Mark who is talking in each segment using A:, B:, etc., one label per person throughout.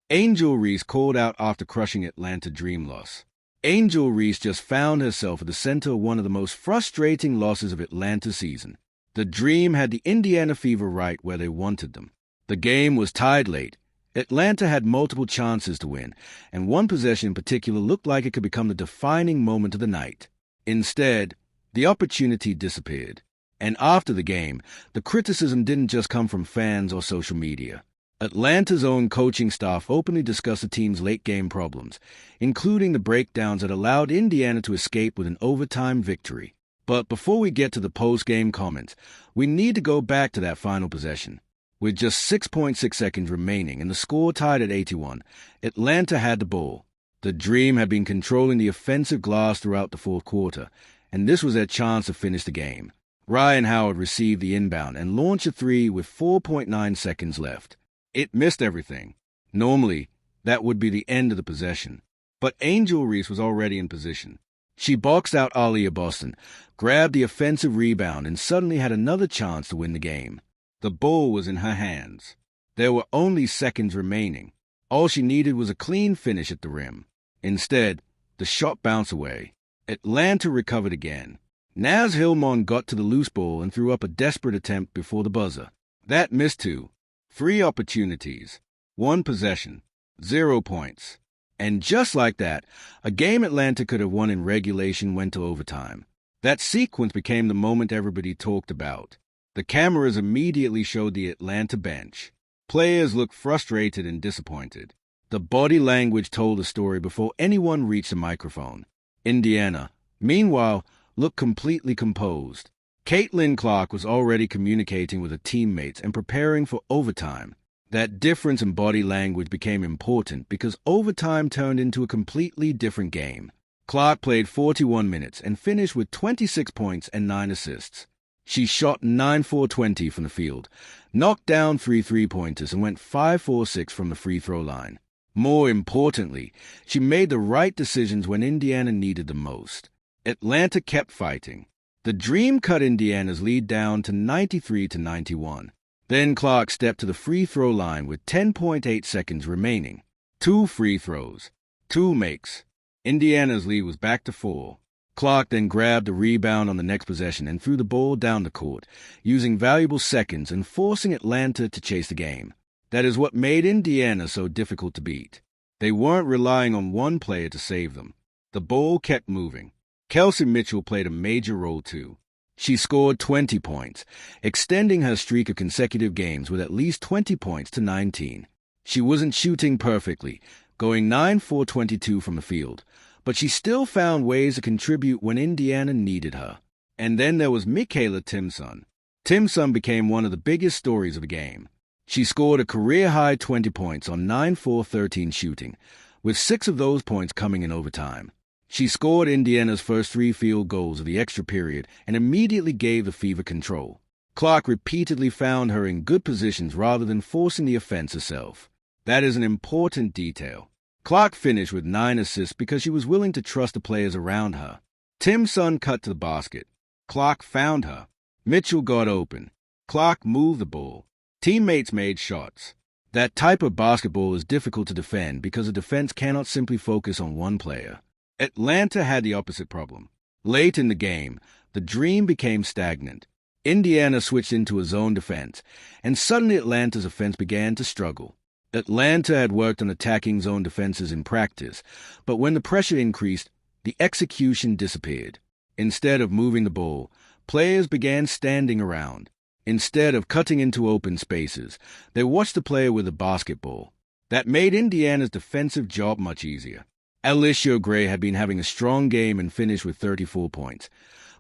A: Angel Reese called out after crushing Atlanta Dream loss. Angel Reese just found herself at the center of one of the most frustrating losses of Atlanta's season. The Dream had the Indiana Fever right where they wanted them. The game was tied late. Atlanta had multiple chances to win, and one possession in particular looked like it could become the defining moment of the night. Instead, the opportunity disappeared. And after the game, the criticism didn't just come from fans or social media. Atlanta's own coaching staff openly discussed the team's late-game problems, including the breakdowns that allowed Indiana to escape with an overtime victory. But before we get to the post-game comments, we need to go back to that final possession. With just 6.6 seconds remaining and the score tied at 81, Atlanta had the ball. The Dream had been controlling the offensive glass throughout the fourth quarter, and this was their chance to finish the game. Ryan Howard received the inbound and launched a three with 4.9 seconds left. It missed everything. Normally, that would be the end of the possession. But Angel Reese was already in position. She boxed out Aaliyah Boston, grabbed the offensive rebound, and suddenly had another chance to win the game. The ball was in her hands. There were only seconds remaining. All she needed was a clean finish at the rim. Instead, the shot bounced away. Atlanta recovered again. Naz Hillmon got to the loose ball and threw up a desperate attempt before the buzzer. That missed too. 3 opportunities, 1 possession, 0 points. And just like that, a game Atlanta could have won in regulation went to overtime. That sequence became the moment everybody talked about. The cameras immediately showed the Atlanta bench. Players looked frustrated and disappointed. The body language told the story before anyone reached the microphone. Indiana, meanwhile, looked completely composed. Caitlin Clark was already communicating with her teammates and preparing for overtime. That difference in body language became important because overtime turned into a completely different game. Clark played 41 minutes and finished with 26 points and 9 assists. She shot 9-4-20 from the field, knocked down 3 three-pointers, and went 5-4-6 from the free throw line. More importantly, she made the right decisions when Indiana needed them most. Atlanta kept fighting. The Dream cut Indiana's lead down to 93-91. Then Clark stepped to the free throw line with 10.8 seconds remaining. 2 free throws, 2 makes. Indiana's lead was back to 4. Clark then grabbed the rebound on the next possession and threw the ball down the court, using valuable seconds and forcing Atlanta to chase the game. That is what made Indiana so difficult to beat. They weren't relying on one player to save them. The ball kept moving. Kelsey Mitchell played a major role too. She scored 20 points, extending her streak of consecutive games with at least 20 points to 19. She wasn't shooting perfectly, going 9-4-22 from the field, but she still found ways to contribute when Indiana needed her. And then there was Michaela Timson. Timson became one of the biggest stories of the game. She scored a career-high 20 points on 9-4-13 shooting, with 6 of those points coming in overtime. She scored Indiana's first 3 field goals of the extra period and immediately gave the Fever control. Clark repeatedly found her in good positions rather than forcing the offense herself. That is an important detail. Clark finished with 9 assists because she was willing to trust the players around her. Timson cut to the basket. Clark found her. Mitchell got open. Clark moved the ball. Teammates made shots. That type of basketball is difficult to defend because the defense cannot simply focus on one player. Atlanta had the opposite problem. Late in the game, the Dream became stagnant. Indiana switched into a zone defense, and suddenly Atlanta's offense began to struggle. Atlanta had worked on attacking zone defenses in practice, but when the pressure increased, the execution disappeared. Instead of moving the ball, players began standing around. Instead of cutting into open spaces, they watched the player with the basketball. That made Indiana's defensive job much easier. Alicia Gray had been having a strong game and finished with 34 points.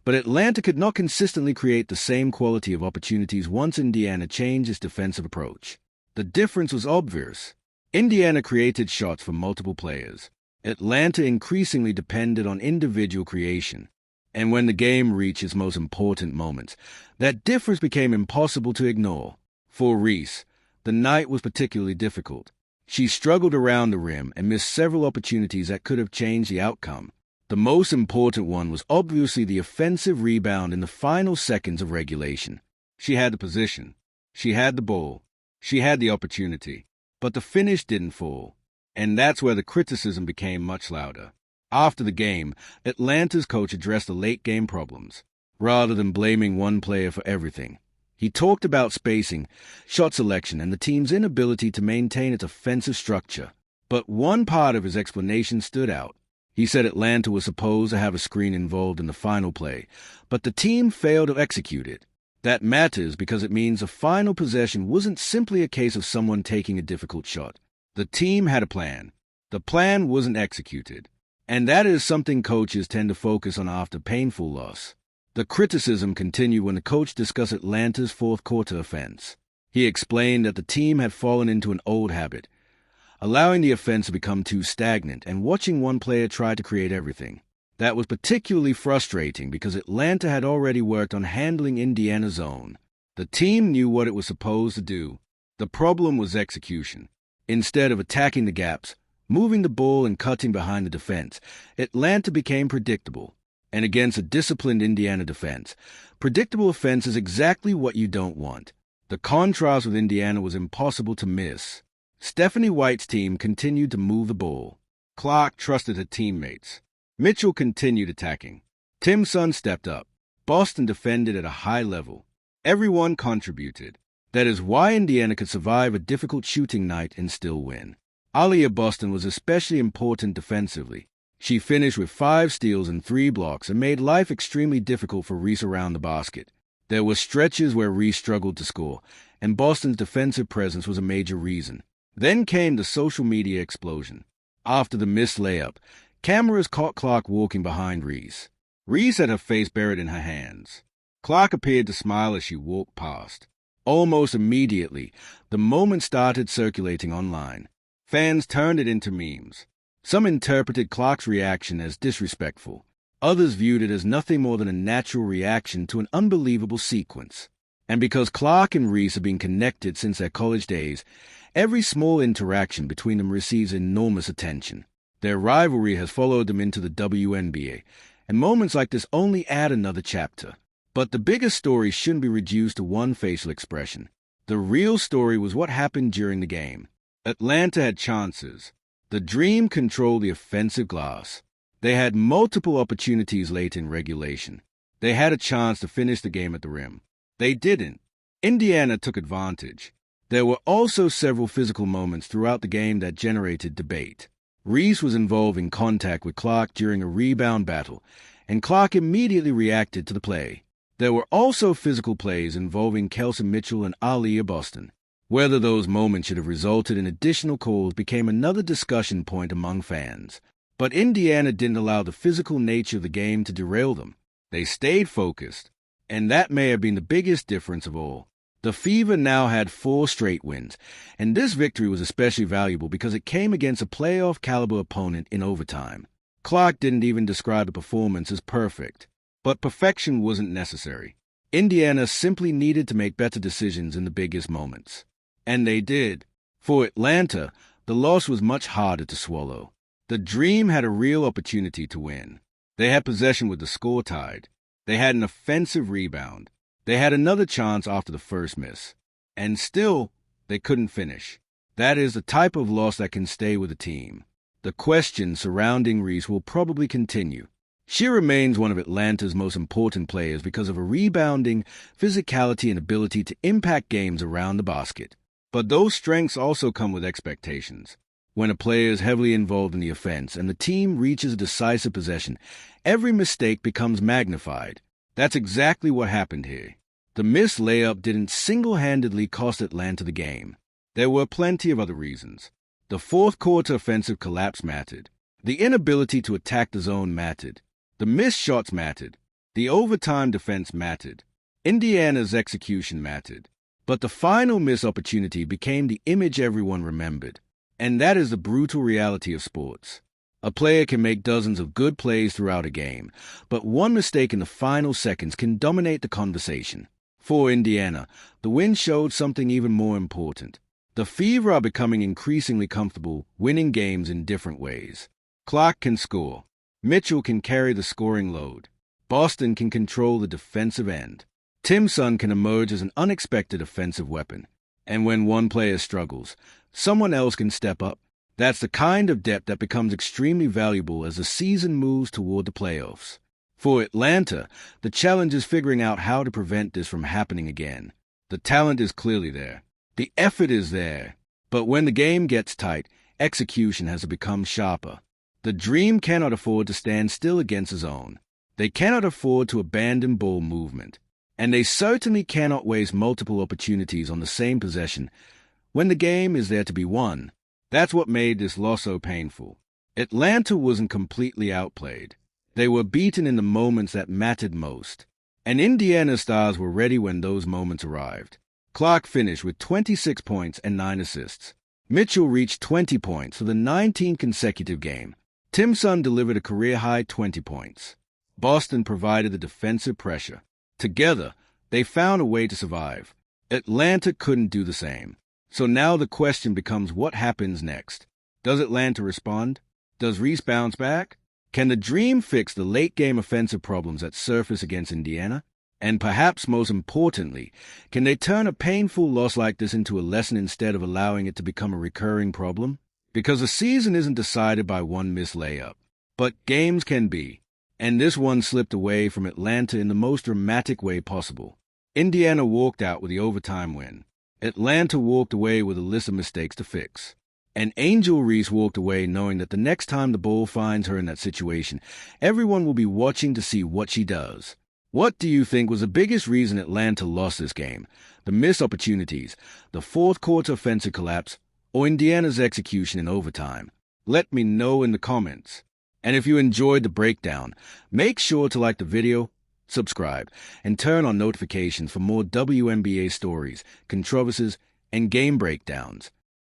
A: But Atlanta could not consistently create the same quality of opportunities once Indiana changed its defensive approach. The difference was obvious. Indiana created shots for multiple players. Atlanta increasingly depended on individual creation. And when the game reached its most important moments, that difference became impossible to ignore. For Reese, the night was particularly difficult. She struggled around the rim and missed several opportunities that could have changed the outcome. The most important one was obviously the offensive rebound in the final seconds of regulation. She had the position. She had the ball. She had the opportunity. But the finish didn't fall. And that's where the criticism became much louder. After the game, Atlanta's coach addressed the late-game problems, rather than blaming one player for everything. He talked about spacing, shot selection, and the team's inability to maintain its offensive structure. But one part of his explanation stood out. He said Atlanta was supposed to have a screen involved in the final play, but the team failed to execute it. That matters because it means the final possession wasn't simply a case of someone taking a difficult shot. The team had a plan. The plan wasn't executed. And that is something coaches tend to focus on after painful loss. The criticism continued when the coach discussed Atlanta's fourth-quarter offense. He explained that the team had fallen into an old habit, allowing the offense to become too stagnant and watching one player try to create everything. That was particularly frustrating because Atlanta had already worked on handling Indiana's zone. The team knew what it was supposed to do. The problem was execution. Instead of attacking the gaps, moving the ball and cutting behind the defense, Atlanta became predictable. And against a disciplined Indiana defense, predictable offense is exactly what you don't want. The contrast with Indiana was impossible to miss. Stephanie White's team continued to move the ball. Clark trusted her teammates. Mitchell continued attacking. Timson stepped up. Boston defended at a high level. Everyone contributed. That is why Indiana could survive a difficult shooting night and still win. Aaliyah Boston was especially important defensively. She finished with 5 steals and 3 blocks and made life extremely difficult for Reese around the basket. There were stretches where Reese struggled to score, and Boston's defensive presence was a major reason. Then came the social media explosion. After the missed layup, cameras caught Clark walking behind Reese. Reese had her face buried in her hands. Clark appeared to smile as she walked past. Almost immediately, the moment started circulating online. Fans turned it into memes. Some interpreted Clark's reaction as disrespectful. Others viewed it as nothing more than a natural reaction to an unbelievable sequence. And because Clark and Reese have been connected since their college days, every small interaction between them receives enormous attention. Their rivalry has followed them into the WNBA, and moments like this only add another chapter. But the biggest story shouldn't be reduced to one facial expression. The real story was what happened during the game. Atlanta had chances. The Dream controlled the offensive glass. They had multiple opportunities late in regulation. They had a chance to finish the game at the rim. They didn't. Indiana took advantage. There were also several physical moments throughout the game that generated debate. Reese was involved in contact with Clark during a rebound battle, and Clark immediately reacted to the play. There were also physical plays involving Kelsey Mitchell and Aaliyah Boston. Whether those moments should have resulted in additional calls became another discussion point among fans. But Indiana didn't allow the physical nature of the game to derail them. They stayed focused, and that may have been the biggest difference of all. The Fever now had 4 straight wins, and this victory was especially valuable because it came against a playoff-caliber opponent in overtime. Clark didn't even describe the performance as perfect, but perfection wasn't necessary. Indiana simply needed to make better decisions in the biggest moments. And they did. For Atlanta, the loss was much harder to swallow. The Dream had a real opportunity to win. They had possession with the score tied. They had an offensive rebound. They had another chance after the first miss. And still, they couldn't finish. That is the type of loss that can stay with a team. The questions surrounding Reese will probably continue. She remains one of Atlanta's most important players because of her rebounding, physicality, and ability to impact games around the basket. But those strengths also come with expectations. When a player is heavily involved in the offense and the team reaches a decisive possession, every mistake becomes magnified. That's exactly what happened here. The missed layup didn't single-handedly cost Atlanta the game. There were plenty of other reasons. The fourth-quarter offensive collapse mattered. The inability to attack the zone mattered. The missed shots mattered. The overtime defense mattered. Indiana's execution mattered. But the final missed opportunity became the image everyone remembered. And that is the brutal reality of sports. A player can make dozens of good plays throughout a game, but one mistake in the final seconds can dominate the conversation. For Indiana, the win showed something even more important. The Fever are becoming increasingly comfortable winning games in different ways. Clark can score. Mitchell can carry the scoring load. Boston can control the defensive end. Timson can emerge as an unexpected offensive weapon. And when one player struggles, someone else can step up. That's the kind of depth that becomes extremely valuable as the season moves toward the playoffs. For Atlanta, the challenge is figuring out how to prevent this from happening again. The talent is clearly there. The effort is there. But when the game gets tight, execution has to become sharper. The Dream cannot afford to stand still against his own. They cannot afford to abandon ball movement. And they certainly cannot waste multiple opportunities on the same possession when the game is there to be won. That's what made this loss so painful. Atlanta wasn't completely outplayed. They were beaten in the moments that mattered most. And Indiana's stars were ready when those moments arrived. Clark finished with 26 points and 9 assists. Mitchell reached 20 points for the 19th consecutive game. Timson delivered a career-high 20 points. Boston provided the defensive pressure. Together, they found a way to survive. Atlanta couldn't do the same. So now the question becomes what happens next? Does Atlanta respond? Does Reese bounce back? Can the Dream fix the late-game offensive problems that surface against Indiana? And perhaps most importantly, can they turn a painful loss like this into a lesson instead of allowing it to become a recurring problem? Because the season isn't decided by one missed layup, but games can be. And this one slipped away from Atlanta in the most dramatic way possible. Indiana walked out with the overtime win. Atlanta walked away with a list of mistakes to fix. And Angel Reese walked away knowing that the next time the ball finds her in that situation, everyone will be watching to see what she does. What do you think was the biggest reason Atlanta lost this game? The missed opportunities, the fourth-quarter offensive collapse, or Indiana's execution in overtime? Let me know in the comments. And if you enjoyed the breakdown, make sure to like the video, subscribe, and turn on notifications for more WNBA stories, controversies, and game breakdowns.